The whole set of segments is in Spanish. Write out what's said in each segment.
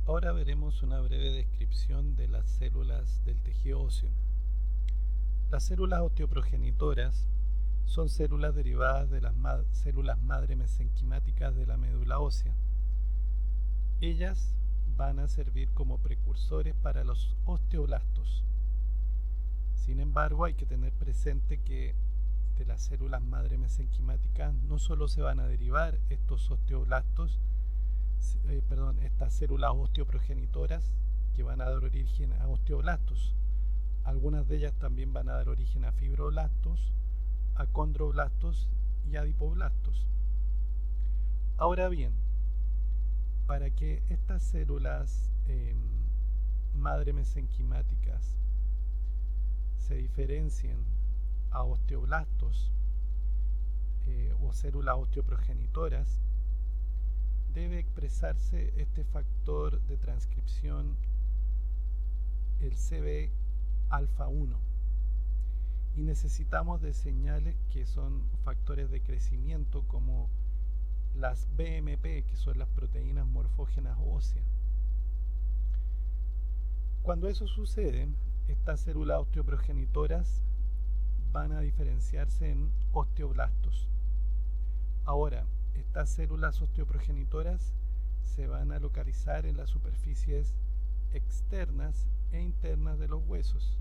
Ahora veremos una breve descripción de las células del tejido óseo. Las células osteoprogenitoras son células derivadas de las células madre mesenquimáticas de la médula ósea. Ellas van a servir como precursores para los osteoblastos. Sin embargo, hay que tener presente que de las células madre mesenquimáticas no solo se van a derivar estos osteoblastos, estas células osteoprogenitoras que van a dar origen a osteoblastos. Algunas de ellas también van a dar origen a fibroblastos, a condroblastos y adipoblastos. Ahora bien, para que estas células madre mesenquimáticas se diferencien a osteoblastos o células osteoprogenitoras, debe expresarse este factor de transcripción, el CB alfa 1, y necesitamos de señales que son factores de crecimiento como las BMP, que son las proteínas morfógenas óseas. Cuando eso sucede, estas células osteoprogenitoras van a diferenciarse en osteoblastos. Ahora, estas células osteoprogenitoras se van a localizar en las superficies externas e internas de los huesos,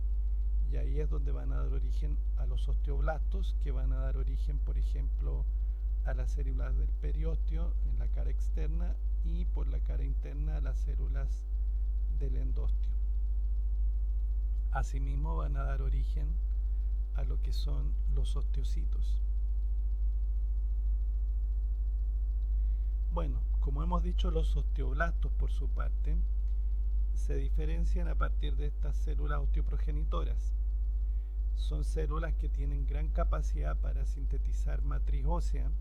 y ahí es donde van a dar origen a los osteoblastos, que van a dar origen, por ejemplo, a las células del periósteo en la cara externa y por la cara interna a las células del endostio. Asimismo van a dar origen a lo que son los osteocitos. Bueno, como hemos dicho, los osteoblastos por su parte se diferencian a partir de estas células osteoprogenitoras. Son células que tienen gran capacidad para sintetizar matriz ósea,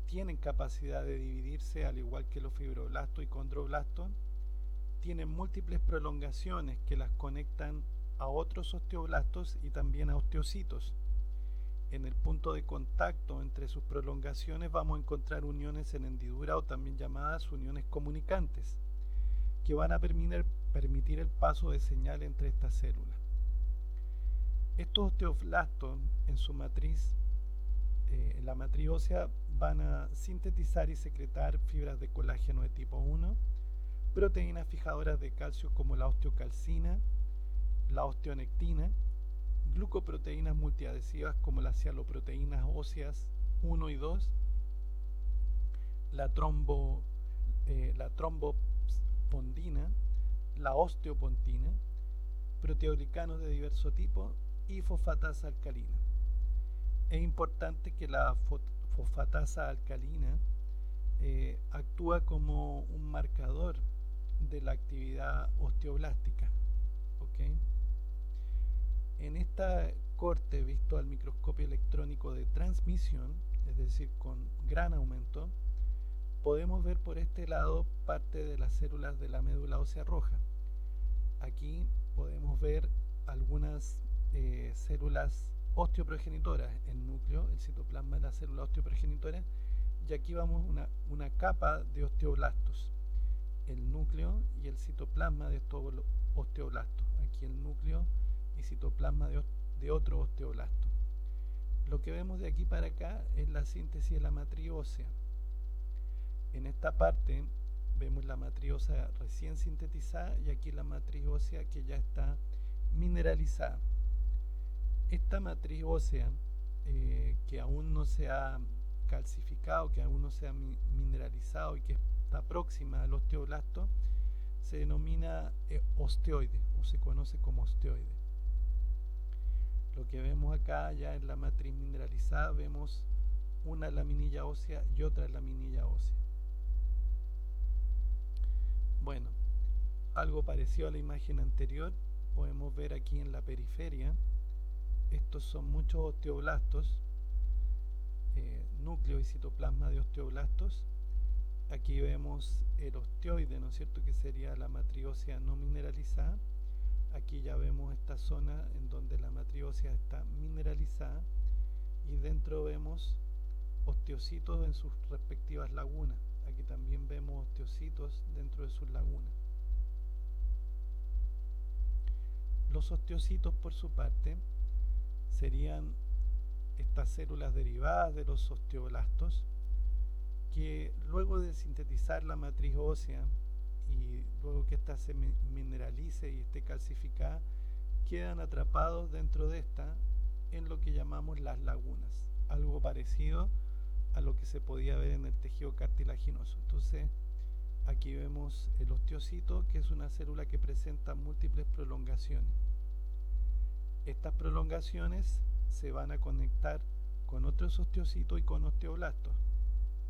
tienen capacidad de dividirse al igual que los fibroblastos y condroblastos, tienen múltiples prolongaciones que las conectan a otros osteoblastos y también a osteocitos. En el punto de contacto entre sus prolongaciones vamos a encontrar uniones en hendidura o también llamadas uniones comunicantes, que van a permitir el paso de señal entre estas células. Estos osteoblastos en su matriz, en la matriz ósea, van a sintetizar y secretar fibras de colágeno de tipo 1, proteínas fijadoras de calcio como la osteocalcina, la osteonectina, glucoproteínas multiadhesivas como las cialoproteínas óseas 1 y 2, la trombopondina, la osteopontina, proteoglicanos de diverso tipo y fosfatasa alcalina. Es importante que la fosfatasa alcalina actúa como un marcador de la actividad osteoblástica. ¿Okay? En esta corte visto al microscopio electrónico de transmisión, es decir, con gran aumento, podemos ver por este lado parte de las células de la médula ósea roja. Aquí podemos ver algunas células osteoprogenitoras, el núcleo, el citoplasma de la célula osteoprogenitora, y aquí vamos una capa de osteoblastos, el núcleo y el citoplasma de estos osteoblastos, aquí el núcleo y citoplasma de otro osteoblasto. Lo que vemos de aquí para acá es la síntesis de la matriz ósea. En esta parte vemos la matriz ósea recién sintetizada y aquí la matriz ósea que ya está mineralizada. Esta matriz ósea que aún no se ha calcificado, que aún no se ha mineralizado y que está próxima al osteoblasto, se denomina osteoide o se conoce como osteoide. Lo que vemos acá ya en la matriz mineralizada, vemos una laminilla ósea y otra laminilla ósea. Bueno, algo parecido a la imagen anterior, podemos ver aquí en la periferia, estos son muchos osteoblastos, núcleo y citoplasma de osteoblastos. Aquí vemos el osteoide, ¿no es cierto?, que sería la matriz ósea no mineralizada. Aquí ya vemos esta zona en donde la matriz ósea está mineralizada y dentro vemos osteocitos en sus respectivas lagunas. Aquí también vemos osteocitos dentro de sus lagunas. Los osteocitos, por su parte, serían estas células derivadas de los osteoblastos que luego de sintetizar la matriz ósea y luego que ésta se mineralice y esté calcificada, quedan atrapados dentro de esta en lo que llamamos las lagunas, algo parecido a lo que se podía ver en el tejido cartilaginoso. Entonces aquí vemos el osteocito, que es una célula que presenta múltiples prolongaciones. Estas prolongaciones se van a conectar con otros osteocitos y con osteoblastos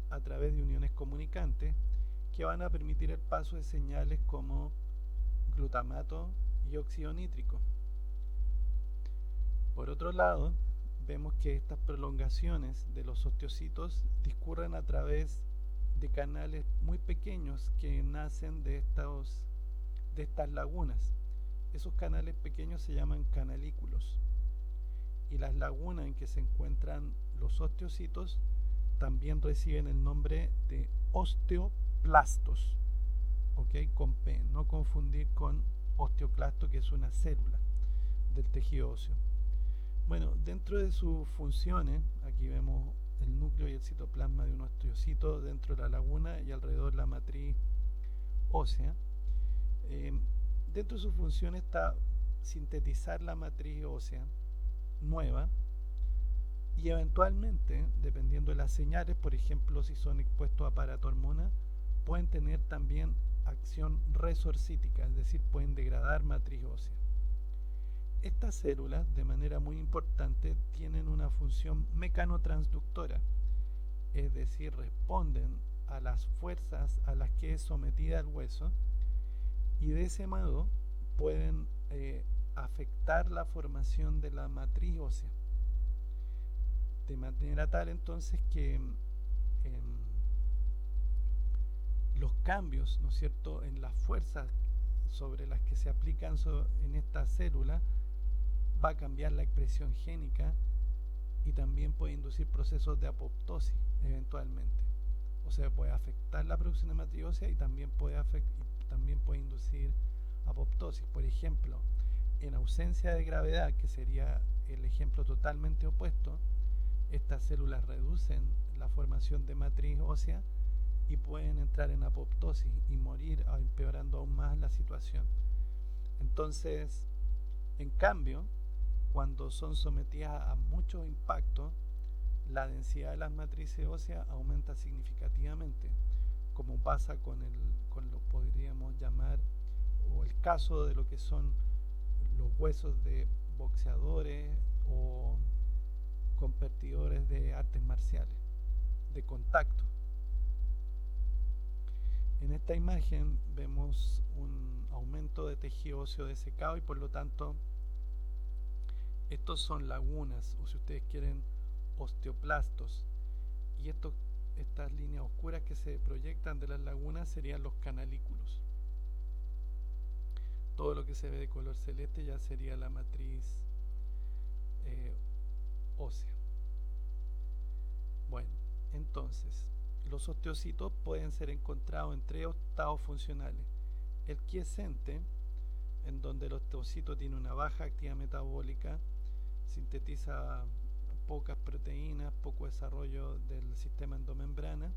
a través de uniones comunicantes que van a permitir el paso de señales como glutamato y óxido nítrico. Por otro lado, vemos que estas prolongaciones de los osteocitos discurren a través de canales muy pequeños que nacen de estas lagunas. Esos canales pequeños se llaman canalículos, y las lagunas en que se encuentran los osteocitos también reciben el nombre de osteoplastos, ¿ok? Con P, no confundir con osteoclasto, que es una célula del tejido óseo. Bueno, dentro de sus funciones, aquí vemos el núcleo y el citoplasma de un osteocito dentro de la laguna y alrededor la matriz ósea. Dentro de sus funciones está sintetizar la matriz ósea nueva y eventualmente, dependiendo de las señales, por ejemplo, si son expuestos a paratormona, pueden tener también acción resorcítica, es decir, pueden degradar matriz ósea. Estas células, de manera muy importante, tienen una función mecanotransductora, es decir, responden a las fuerzas a las que es sometida el hueso y de ese modo pueden afectar la formación de la matriz ósea, de manera tal entonces que los cambios, ¿no es cierto?, en las fuerzas sobre las que se aplican en esta célula va a cambiar la expresión génica y también puede inducir procesos de apoptosis eventualmente. O sea, puede afectar la producción de matriz ósea y también puede inducir apoptosis. Por ejemplo, en ausencia de gravedad, que sería el ejemplo totalmente opuesto, estas células reducen la formación de matriz ósea y pueden entrar en apoptosis y morir, empeorando aún más la situación. Entonces, en cambio, cuando son sometidas a muchos impactos, la densidad de las matrices óseas aumenta significativamente, como pasa con lo podríamos llamar, o el caso de lo que son los huesos de boxeadores o competidores de artes marciales, de contacto. En esta imagen vemos un aumento de tejido óseo desecado y por lo tanto estos son lagunas, o si ustedes quieren, osteoplastos, y estas líneas oscuras que se proyectan de las lagunas serían los canalículos. Todo lo que se ve de color celeste ya sería la matriz ósea. Bueno, entonces los osteocitos pueden ser encontrados en tres estados funcionales: el quiescente, en donde el osteocito tiene una baja actividad metabólica, sintetiza pocas proteínas, poco desarrollo del sistema endomembrana.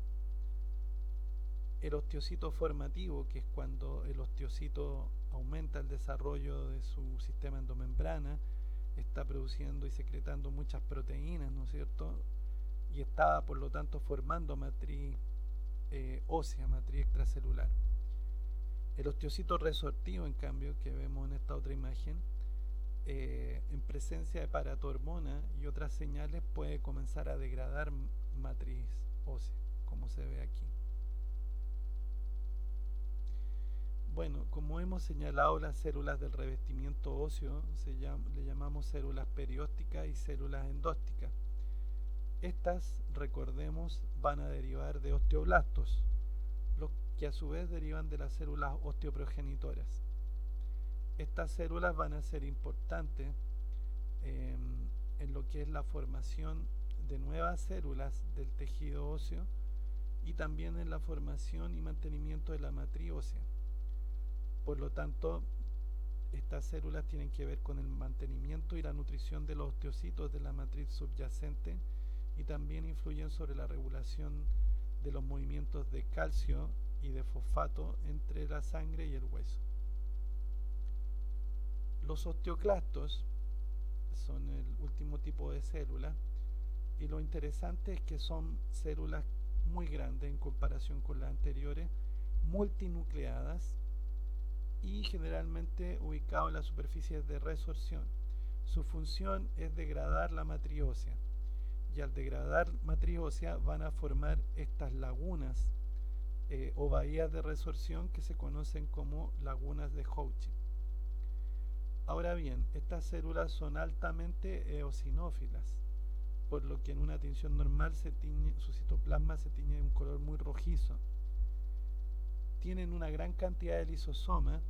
El osteocito formativo, que es cuando el osteocito aumenta el desarrollo de su sistema endomembrana, está produciendo y secretando muchas proteínas, ¿no es cierto?, y está por lo tanto formando matriz ósea, matriz extracelular. El osteocito resortivo, en cambio, que vemos en esta otra imagen, en presencia de paratormona y otras señales, puede comenzar a degradar matriz ósea, como se ve aquí. Bueno, como hemos señalado, las células del revestimiento óseo le llamamos células periósticas y células endósticas. Estas, recordemos, van a derivar de osteoblastos, los que a su vez derivan de las células osteoprogenitoras. Estas células van a ser importantes en lo que es la formación de nuevas células del tejido óseo y también en la formación y mantenimiento de la matriz ósea. Por lo tanto, Estas células tienen que ver con el mantenimiento y la nutrición de los osteocitos de la matriz subyacente y también influyen sobre la regulación de los movimientos de calcio y de fosfato entre la sangre y el hueso. Los osteoclastos son el último tipo de célula y lo interesante es que son células muy grandes en comparación con las anteriores, multinucleadas y generalmente ubicado en las superficies de resorción. Su función es degradar la matriz ósea y al degradar matriz ósea van a formar estas lagunas o bahías de resorción que se conocen como lagunas de Houchi. Ahora bien, estas células son altamente eosinófilas, por lo que en una tinción normal su citoplasma se tiñe de un color muy rojizo. Tienen una gran cantidad de lisosomas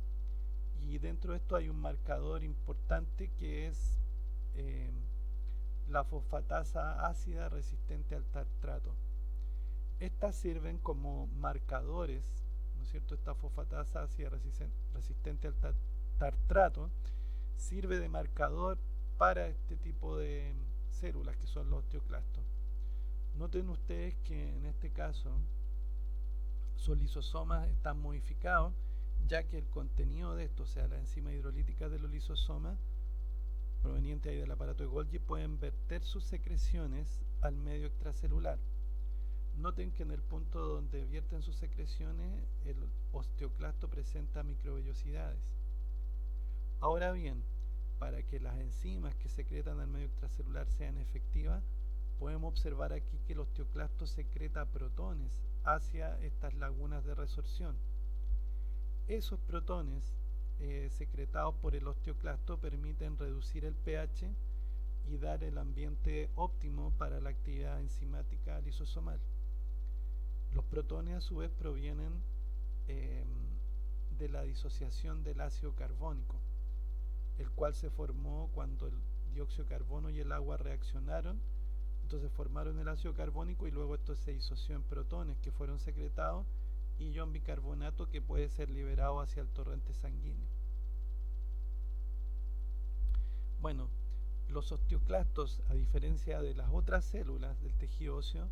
y dentro de esto hay un marcador importante que es la fosfatasa ácida resistente al tartrato. Estas sirven como marcadores, ¿no es cierto? Esta fosfatasa ácida resistente al tartrato sirve de marcador para este tipo de células que son los osteoclastos. Noten ustedes que en este caso sus lisosomas están modificados, ya que el contenido de esto, o sea, la enzima hidrolítica de los lisosomas proveniente ahí del aparato de Golgi, pueden verter sus secreciones al medio extracelular. Noten que en el punto donde vierten sus secreciones el osteoclasto presenta microvellosidades. Ahora bien, para que las enzimas que secretan al medio extracelular sean efectivas, podemos observar aquí que el osteoclasto secreta protones hacia estas lagunas de resorción. Esos protones secretados por el osteoclasto permiten reducir el pH y dar el ambiente óptimo para la actividad enzimática lisosomal. Los protones a su vez provienen de la disociación del ácido carbónico, el cual se formó cuando el dióxido de carbono y el agua reaccionaron. Entonces formaron el ácido carbónico y luego esto se disoció en protones que fueron secretados y ion bicarbonato que puede ser liberado hacia el torrente sanguíneo. Bueno, los osteoclastos, a diferencia de las otras células del tejido óseo,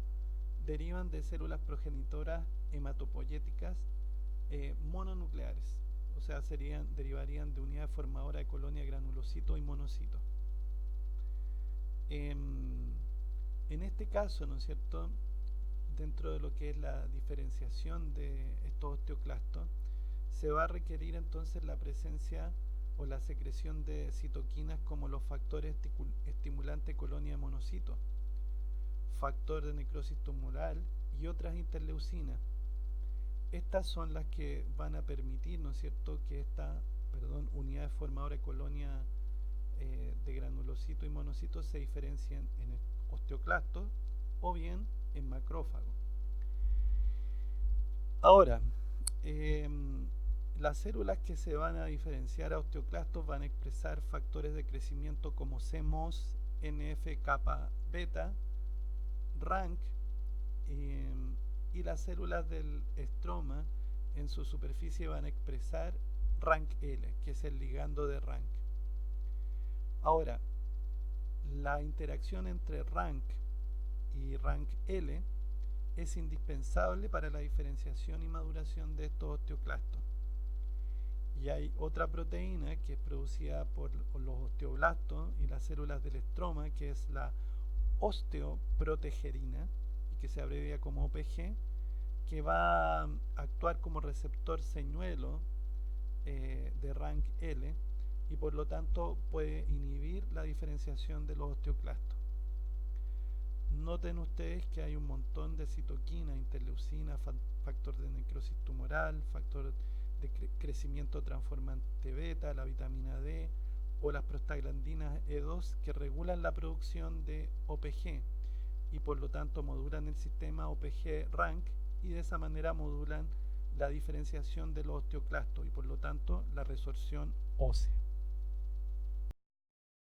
derivan de células progenitoras hematopoyéticas mononucleares, o sea, derivarían de unidades formadoras de colonia, granulocito y monocito. En este caso, ¿no es cierto?, dentro de lo que es la diferenciación de estos osteoclastos, se va a requerir entonces la presencia o la secreción de citoquinas como los factores estimulantes colonia de monocitos, factor de necrosis tumoral y otras interleucinas. Estas son las que van a permitir, ¿no es cierto?, que esta unidad formadora de colonia de granulocito y monocito se diferencien en osteoclastos o bien en macrófago. Ahora, las células que se van a diferenciar a osteoclastos van a expresar factores de crecimiento como CMOS, NF-kappa beta, RANK, y las células del estroma en su superficie van a expresar RANK-L, que es el ligando de RANK. Ahora, la interacción entre RANK y RANK-L es indispensable para la diferenciación y maduración de estos osteoclastos. Y hay otra proteína que es producida por los osteoblastos y las células del estroma, que es la osteoprotegerina, y que se abrevia como OPG, que va a actuar como receptor señuelo de RANK-L y por lo tanto puede inhibir la diferenciación de los osteoclastos. Noten ustedes que hay un montón de citoquinas, interleucina, factor de necrosis tumoral, factor de crecimiento transformante beta, la vitamina D o las prostaglandinas E2 que regulan la producción de OPG y por lo tanto modulan el sistema OPG-RANK y de esa manera modulan la diferenciación de los osteoclastos y por lo tanto la resorción ósea.